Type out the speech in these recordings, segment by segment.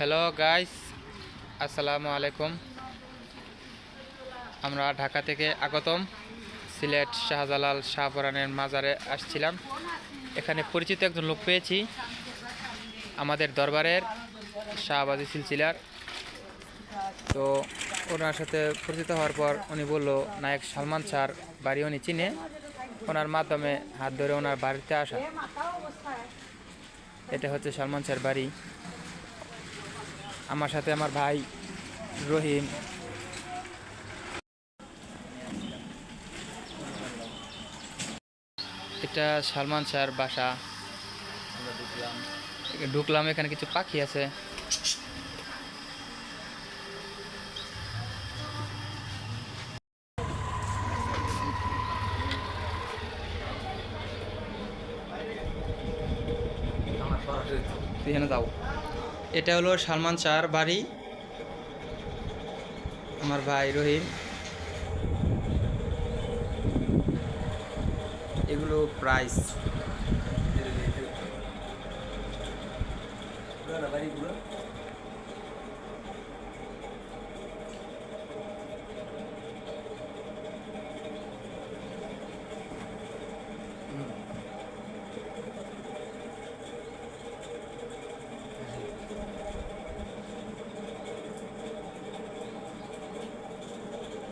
Hello guys, আসসালামু আলাইকুম। আমরা ঢাকা থেকে আগতম সিলেট শাহজালাল শাহপরানের মাজারে আসছিলাম। এখানে পরিচিত একজন লোক পেয়েছি, আমাদের দরবারের শাহবাজি সিলসিলার। তো ওনার সাথে পরিচিত হওয়ার পর উনি বলল নায়ক সালমান স্যার বাড়ি উনি চিনে, ওনার মাধ্যমে হাত ধরে ওনার বাড়িতে আসা। এটা হচ্ছে সালমান স্যার বাড়ি। আমার সাথে আমার ভাই রহিম। এটা সালমান স্যার বাসা। ঢুকলাম, এখানে কিছু পাখি আছে। এখানে যাও। এটা হলো সালমান স্যার বাড়ি, আমার ভাই রহিম। এগুলো প্রাইস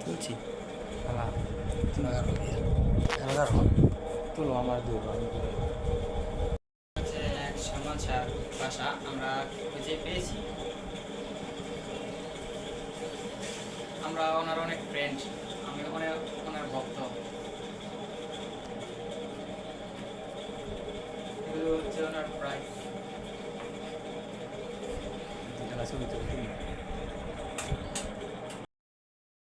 তুলছি। তুলো আমার সালমান স্যার বাসা আমরা খুঁজে পেয়েছি। আমরা ওনার অনেক ফ্রেন্ড, আমি ওনার ভক্ত। এগুলো হচ্ছে ওনার প্রাইস।